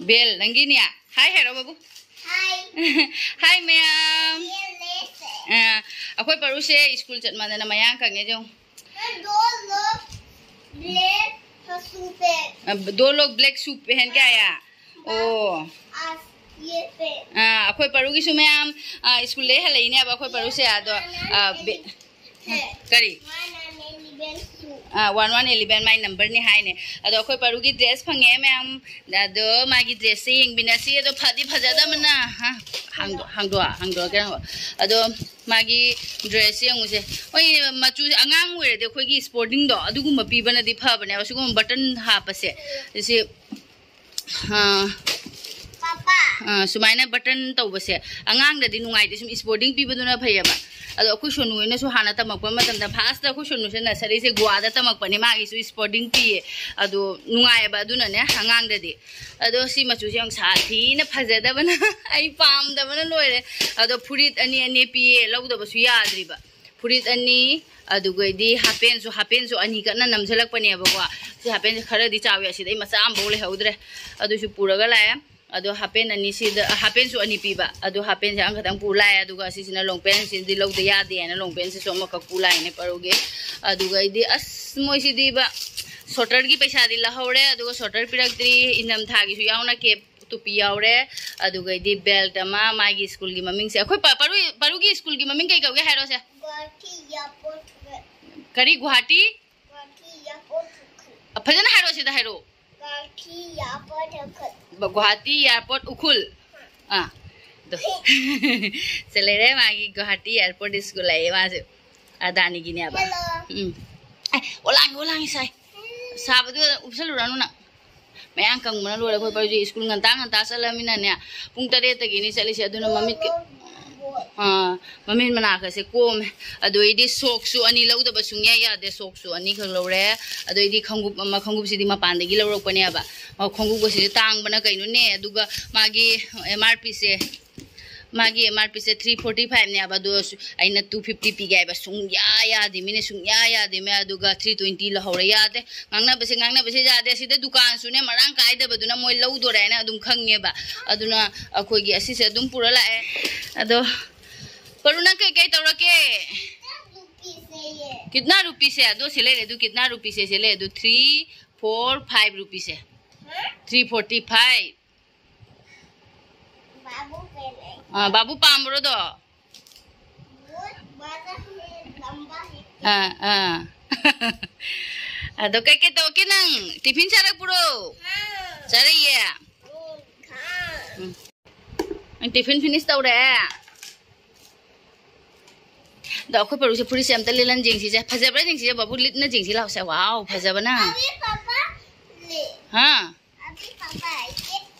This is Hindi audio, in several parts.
बेल नंगी निया हाय हेरो बाबू हाय हाय मैम अखोई परू से स्कूल चट मादना मयांग कंगे जो दो लोग ब्लैक सूट पहन के आया ओ अखोई परू की मैम स्कूल ले हले ने अब अखोई परू से आदो करी 1111 माई नंबर ने हाई ने अदो अखोई परू की ड्रेस फंगे मैम अदो मागी ड्रेस से यंगबिनासी अदो फदी फजदमना हांगदो के अदो मागी ड्रेस यंगुसे ओई मचु अंगांग वेरे दे खोगी स्पोर्टिंग दो अदुगुम पीबनदी फबने असुगुम बटन हापसे से सुमाइना बटन तौबसे अंगांगददी नुंगाइदे सुम स्पोर्टिंग पीबदुना फैयबा अदो अखु सोनुने सु हाना तमकप मतमदा फास्ट अखु सोनु से नर्सरी से गुआदा तमकपने मागी सु स्पोर्टिंग पीए अदो नुंगायबा दुनाने अंगांगददी अदो सी मचु से साथी न फजदबना आई पामदबना लोइरे अदो फुरित अनि अनि पीए लौदबसु याद्रिबा फुरित अनि अदुगैदी हापेन सु अनि कना नमझलकपनेबको सी हापेन खरदी चावे सिदै मचा आमबो लेहौद्रे अदुसु पुरगा लाया अदो हापेन अनि सिद हापेन सु अनि पीबा अदो हापेन से अंगतंग पुलाय अदुगा सिसिना लोंग पेन सिदि लौद यादे न लोंग पेन से सोम क पुलाय ने परोगे अदुगा इदि अस मोय सिदिबा सोटर की पैसा दि लहौरे अदुगा सोटर पिरक्त्री इनम थागी सु यावना के टुपी यावरे अदुगा इदि बेल्ट अमा मागी स्कूल की ममिंग से अखोय परू की स्कूल की ममिंग कई कौगे हैरो से गुवाहाटी एयरपोर्ट करी गुवाहाटी एयरपोर्ट फजन हैरो से द हैरो गुवाहाटी एयरपोर्ट उखुल चले रे मागी गुवाहाटी एयरपोर्ट स्कूल है वहां अदानी की ने अब ओलांग साई साबदु उपसलुरानु ना मैंग कंगमना लोरे कोई पर स्कूल nganta चलमिना ने पुंग 8 तगिनी चलिसे अदुना ममित के ममिन मना से कोम अदोइदी सोक्सु अनि लौदब सुंया यादे सोक्सु अनि खं लौरे अदोइदी खंगुप सिदी मपानदगी लौरकपने अब खंगुप से तांग बना कइनु ने अदुगा मागी एमआरपी से 345 ने अब दो आइना 250 पी गायबा सुंया यादे मिने सुंया यादे मे अदुगा 320 लहौरे यादे गांगना बसे यादे सिदे दुकान सुने मरांग कायदबदुना मोय लौदोरे ना अदुम खंगेबा अदुना अखोगी असि से अदुम पुरा लाए अदो परुना कई तौरके कितना रुपी से दो सिले रे दु कितना रुपी से सिले दु 345 रुपी से 345 बाबू पामरो दो अदो कई तो के नंग टिफिन सारा पुरो चरिए टिफिन फिनिश तौरे द अखोय परू से फुरी से अमता लेलन जिंगसी से फजबरा जिंगसी बाबू लिटना जिंगसी लावसे वाओ फजबना अभी पापा ले हां अभी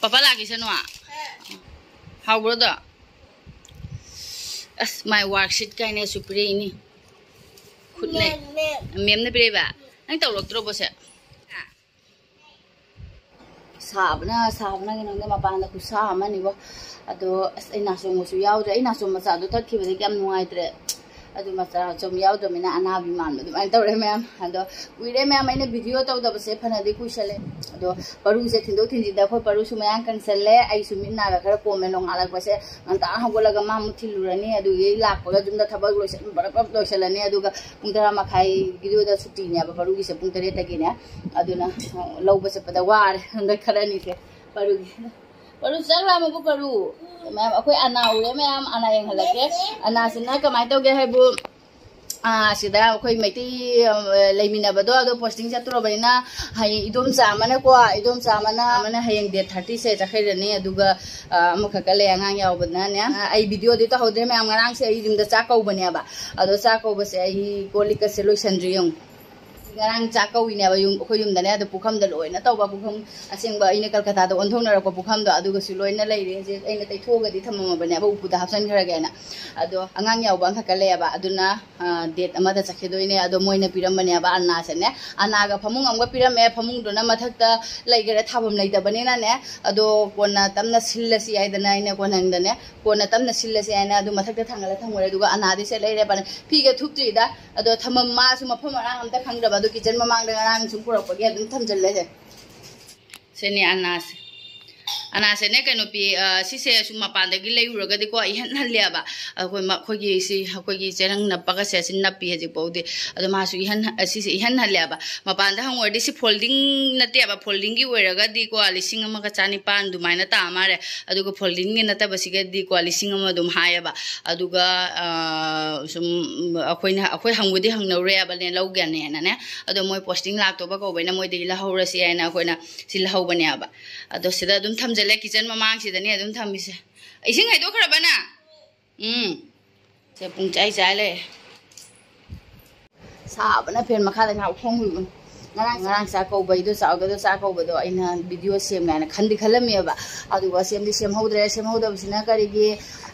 पापा लागी सनुआ हाउ ब्रदर अस माय वर्कशीट काइने सुप्रे इनी खुदने मेम ने प्रेबा नंग तौरक्त्रो बसे साबना के नंगे मपान खुसा अमनिबो अदो अस इना सोमसु यावदे इना सोम मचा दो तत्खिबदे केम नुआइत्रे अदु मचा चोम यावदमिना अनाबि मान दुमाइन तौरे मैम अदो उइरे मैम आइने वीडियो तौदबसे फनदे कुइसले अदो परू से थिंदो थिंजिदा खो परू सु मयांग कंसले आई सु मिना गा खरा कोमे नोंगालक बसे अंता हगोलगा मा मुथिलुरनी अदु ये लाखपगा जुमदा थबक लोइसे बरकप लोइसलनी अदुगा पुंग 10 मखाई गिदियोदा सुटी ने परू की से पुंग 3 तकिने अदुना लौबसे पदा वार हंग खरानी से परू चला मबु परू मैम अखोय अना उरे मैम अना यंग हलके अना सिना कमाय तोगे हैबु सिदा अखोय मैती लेमिनाबदो अदो पोस्टिंग चतुरबैना हाय इदोम चामना को इदोम चामना मने हयंग दे 30 से तखैरनी अदुगा अमखकले अंगांग यावबना ने आई वीडियो दे तो होदे मैम ngरang से आई जिमदा चाकौबने बा अदो चाकौबसे आई कोलिका से लोइसनद्रियं ngarang chakau ine ba yum khoyum dane adu pukham da loina tawba pukham asengba ine kalkata da onthongna rakwa pukham da adu ga si loina leire je aina tai thoga di thamama bane ba upuda hapsan khara gaina adu angang yaw ba khakale ba aduna date amada chakhe doine adu moina piram bane ba anna sene anaga phamung amga piram me phamung dona mathakta leigere thabam leida bane na ne adu kona tamna sillasi aidana ine konang dane kona tamna sillasi aina adu mathakta thangala thangore adu anadi se leire bane phiga thuptri da adu thamam ma su mapham arang amta khangda do kitchen mamang da ngarang chung purok pagi adum thamjal le se ni anas अनासे ने कनो पी सिसे सु मपानदगी लेउरगदि को इहन हल्लेबा खोगी सि खोगी चेरंग नपगा से सिन नपी हजि पौदे अदो मासु इहन सिसे इहन हल्लेबा मपानदा हंगोरदि सि फोल्डिंग नतेबा फोल्डिंग गी ओइरगदि को लिसिंग अमगा चानिपान दुमाइना ता मारे अदुगा फोल्डिंग गे नतबा सिगदि को लिसिंग अमा दुम हायबा अदुगा सुम अखोइ हंगुदि हंगनौरेबा ने लौगने ने अदो मोय पोस्टिंग लाक्तोबा को बैना मोय दि लहौरसि आइना अखोइना सि लहौबनेबा अदो सिदा दुम थमजले किचन ममांग सिदनी अदुम थमिसे इसिंग हाइदो खरबना से पुंग चाइ चाइले साबना फेन मखादा ngau khongui ngarang sa ko bai do sa do sa ko do aina video sem gaina khandi khalami ba adu ba sem di sem hodre sem hoda bisina kari gi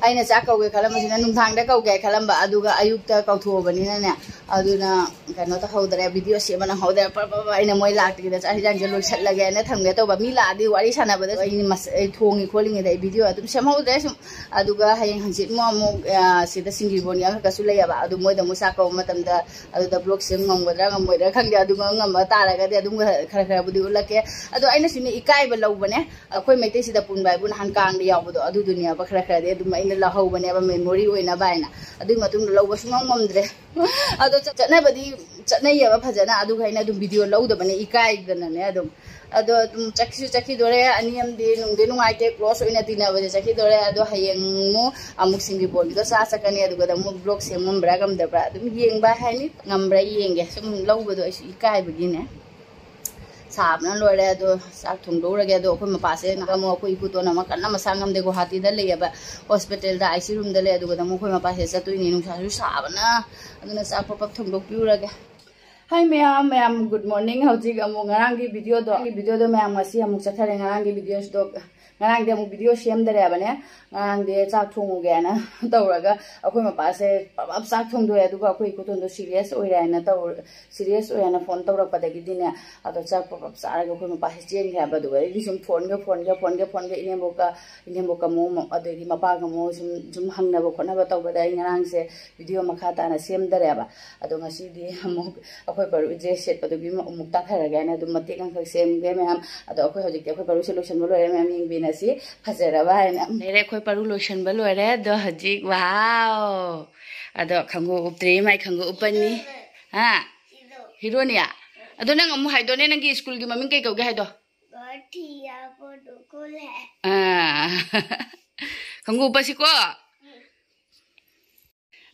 aina sa ko ge khalam bisina nung thang da ko ge khalam ba adu ga ayuk ta ko tho bani na ne adu na kano ta hodre video sem na hodre pa aina moi lak ti da ari jang jelo chat lage na thang ge to ba mi la di wari sana ba da aini mas thongi kholing da video adu sem hodre sum adu ga hayeng hanjit mo mo sida singi boni ya ka su le ya ba adu moi da mu sa ko matam da adu da blog sem ngom ga da moi da khang da adu ngam तारगदि अदुम खरा खरा बुदि उलके अदो आइना सिनि इकाइबा लौबने अखोइ मैते सिदा पुनबाय बुन हान कांग यावबदो अदु दुनिया बा खरा खरा दे अदुम आइना लहौबने बा मेमोरी ओइना बायना अदु मतुम लौबा सुंगम ममद्रे अदो चटनाबदि चटनायबा फजना अदु खाइना अदुम वीडियो लौदबने इकाइदनने अदुम अदो तुम चखी दोरे अनियम दे नुंगदे नुंगाइते क्लोज ओइना तिनाबदे चखी दोरे अदो हयेंग मु अमुक सिंगी बोलदो सा सकनी अदुगा द मु ब्लॉग से ममब्रा गमदब्रा अदुम येंगबा हाइनि ngambra yenge sum lौबदो इस इकाइबगिने साबना लोरे अदो साक थुंगदोरगे अदो अखोइ मपासे नगमो अखोइ कुतोना मकन्ना मसांगम दे गुवाहाटी दा लेयबा हॉस्पिटल दा आईसी रूम दा ले अदुगा द मखोइ मपासे चतुइनि नुसासु साबना अदुना साक पप थुंगदोपिउरगे हाय मैम गुड मॉर्निंग हौजिक अमु ngarang gi video do ma'am asi amuk chathare ngarang gi videos do ngarang de amuk video semdare abane ngarang de chak thonguge na tawraga akhoi mapa se pap chak thongdore aduga akhoi kuton do serious oirana taw serious oirana phone tawrak padagi dine ado chak pap charaga akhoi mapa se chen ga badu ri sum phone ga inemboka mo adegi mapa ga mo sum hangna bo khona ba tawbada ngarang se video makha ta na semdare aba ado ngasi di amuk अखोइ परू ड्रेस सेट पदुगी अमुक ताखरगे ना दुम मते कंख सेम गे मैम अदो अखोइ हजिक अखोइ परू सोल्यूशन बलो रे मैम इंग बिनासी फजरबा हैना नेरे अखोइ परू लोशन बलो रे दो हजिक वाओ अदो खंगो उपत्रि माइ खंगो उपनी हा हिरोनिया अदो नंग अमु हाइदो ने नंगी स्कूल की मम्मी के कौगे हाइदो गठिया पोडुकुल है खंगो उपसी को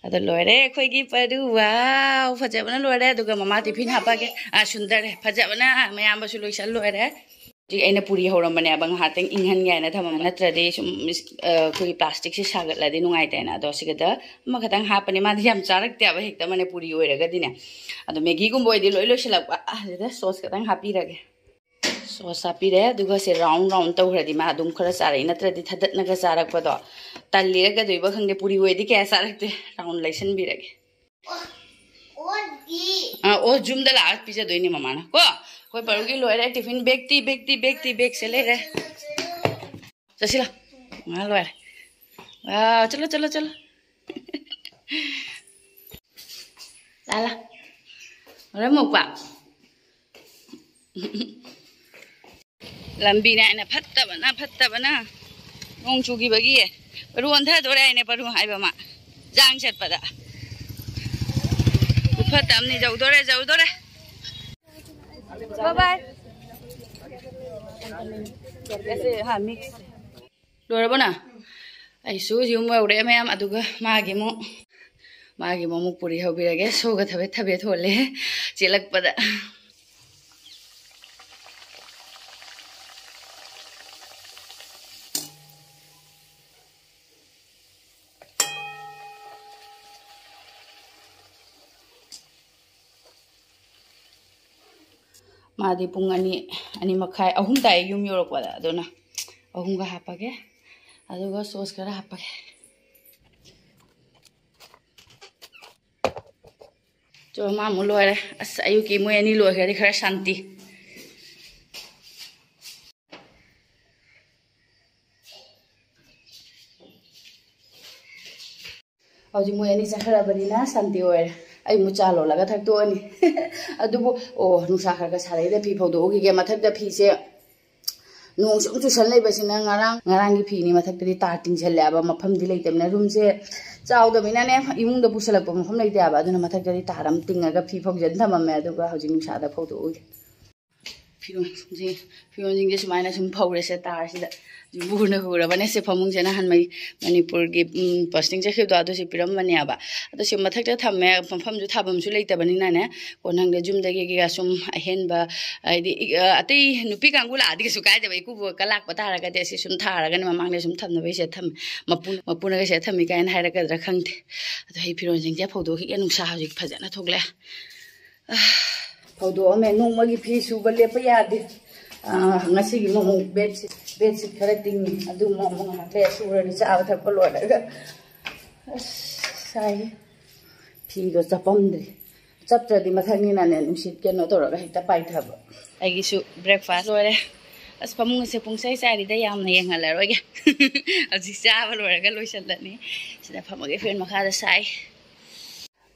अदो लोरे खोइगी परू वाव फजबना लोरे दुगा ममा टिफिन हापागे सुंदर है फजबना मयाम बसु लोइसल लोरे जी एने पूरी होरमने बंग हातें इंहन गायना थम नत्रदे सुम कोई प्लास्टिक से सागतलादि नुंगाइतेना अदो सिगदा मखतंग हापने मादि याम चारकते अब हेक्ता मने पूरी ओइरगदिने अदो मैगी गुंबोइदि लोइ लोइसलक आदा सॉस कतंग हापिरगे सॉस हापिरे दुगा से राउंड राउंड तौरदि मा दुम खरा चारै नत्रदि थदतनगा चारकपदो तल्लिरगा दुइबा खंगे पूरी ओइदि क्या चारकते राउंड लाइसन बिरगे ओ जुम द ला पिजा दोइने ममाना को कोई परुगी लोरे टिफिन बेग से ले रे चसिला मा लोरे वाह चलो ला अरे मुक्पा लंबी ना फत्तबना नोंग चुगिबगी परू अंधादोरे आइने परू हाइबमा जांग चटपदा फत्तमनी जौदोरे बाय बाय ऐसे हाँ मिक्स लोरबना ऐसु जुम औरे मैम अदुगा मागी मो पुरी हौबिरगे सोगा थबे थोले चेलकपदा मादी पुंग अनि मखाय अहुम ताय युम योरकवादा अदोना अहुम गा हापागे अदुगा सॉस करा हापागे जो मा मु लोरे अस अयुकी मोय अनि लोगरे खरा शांति हौजी मोय अनि चखराबनिना शांति ओरे आई मुचा लोलगा थक्तोनी अदुबो ओ नुसा खरगा सारैदा फी फौदोगी गे मथक्दा फी से nong sum tuition leibasina ngarang gi phini mathakti tar tingchhalle mafam di leitamna room se chawdamina ne imung da pusalak mafam leite aba aduna mathakti taram tingaga phi phogjan thamame aduga hojing nungsa da photo oi फिरों जिंगे सुमाइना सुम फौरे से तार सिदा बुरना हुरा बने से फमुंग से ना हन मई मणिपुर की पोस्टिंग से खिब दो से पिरम बने आबा तो से मथक ते थमे फम जु थाबम सु लेते बनी ना ने कोनंग दे जुम दगे के सुम अहेन बा आइदि अतै नुपी कांगुला आदि सु काय देबे कुबो कलाक पतारा का दे से सुम थारा गने ममांग ने सुम थम नबे से थम मपुन के से थमी काइन हायरा का दरा खंगते तो हे फिरों जिंगे फोटो के नुसा हजिक फजना थोगले फौदो में नोंमगी फी सुब लेप यादे ngasi mo bed खरा तिंग अदु mo हाते सुरनि चाव थप लोडगा साइ फी दो चपमद्रि चपत्रदि मथांनि नाने नुसित केनो तोरगा हेता पाइथब आइगिसु ब्रेकफास्ट लोरे अस फमुंग से पुंगसाइ सारि दा यामना यंगला रोगे अजि चाव लोरगा लोइसलनि सिदा फमगे फेन मखादा साइ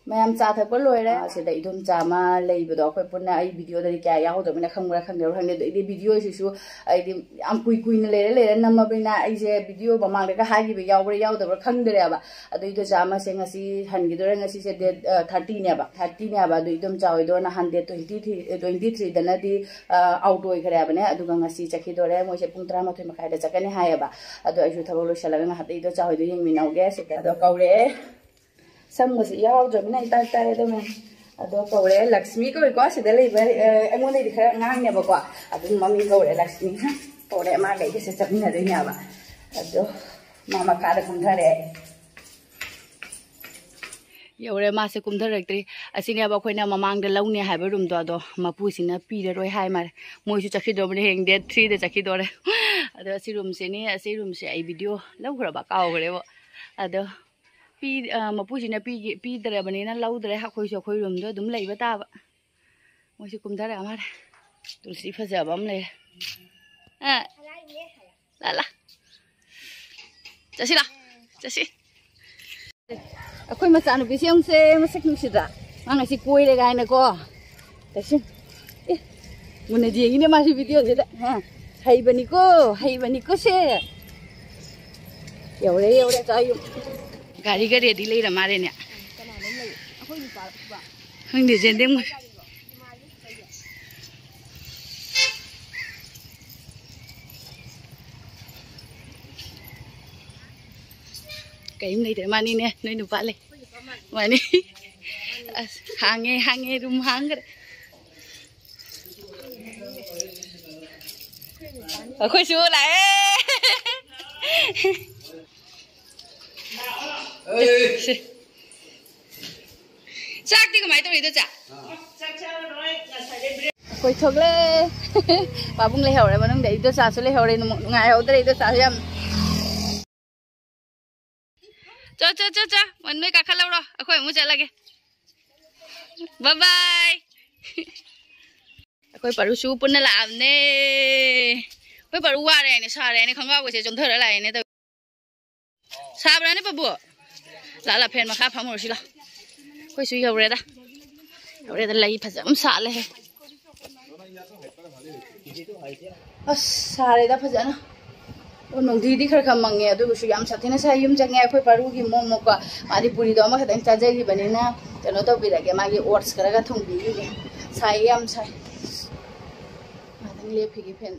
मैम चा थप लोरे सिदा इदुम चामा लेइबदो अखोय पुन्ना आई वीडियो दरि क्या याउदबना खंगरा खंगदेर खंगदे इदि वीडियो सिसु आइदि आम कुइन लेरे नमबैना आइजे वीडियो बमांग का हागिबे याउब्रे याउदबर खंगदरे आबा अदु इदो चामा से ngasi हनगिदोरे ngasi से डेट 30 नेबा अदु इदुम चावइदो ना 123 दना दि आउट ओइ खरे आबने अदुगा ngasi चखिदोरे मोइसे पुंग 13 मखाइदा चकने हायबा अदु आइसु थबो लोसलागा हाते इदो चावइदो यंगमिनाउगे से अदो कौरे समगस यावजबना इता तारे दो मैं अदो कौरे लक्ष्मी को को सिदा लेबा अमोने दि खरा ngangnebako अदु मम्मी कौरे लक्ष्मी कौरे मा गई से चपना देनाबा अदो मामा कादा कुंधरे यौरे मासे कुंधरक्त्री असिनेबा खोइना ममांग द लौने हाइबा रूम दो अदो मपुसिना पीररोय हाय मारे मोइसु चखिदोबने हेंग डेट 3 दे चखिदोरे अदो असि रूम से नि असि रूम से आई वीडियो लौखरबा कावगरेबो अदो पी मपुसिना पी दरबनेना लौदरे हाखोइसु अखोइ रूम दो दुम लेइबा ताबा मोइसु कुमधरे अमारे तुलसी फजाबा हम ले ला चसी अखोइ मचा नुपि सेंसे मसक नुसिदा मांगासि कोइरे गायना को तसि ए मुने जेगिने मासि वीडियो जेदा हैबनिको से यौरे चायु गाड़ी का रेडी ले मारे ने हंदे जेंदे मु कहीं नहीं थे मानी ने नई नुपा ले मानी हांगे रूम हांग अखोई सु लाए चाकती कमाई तो इधर चा कोई थोगले बाबुंग ले हौरे मनंग दे इधर सासु ले हौरे नुंगाय हौदरे इधर सासु याम चा मननै काखा लौरो अखोय मु चलागे बाय बाय अखोय परुसु पुन्ना लामने कोई परू वारे ने सारे ने खंगा को से जोंधर लाए ने साबरा ने बबु ला फेन मखा फमरसिला कोई सुई हौरेदा लई फजम साले है अस सारेदा फजना ओ नोंदीदी खरखा मंगे अदुगुसु याम साथेना सा युम जंगे अखोय पारुगी मोमो का मादी पुरी दो अमा खदन चाजगी बनेना कनो तो बिरागे मागी ओट्स करगा थुंबी साई याम साई मादन लेफिगी फेन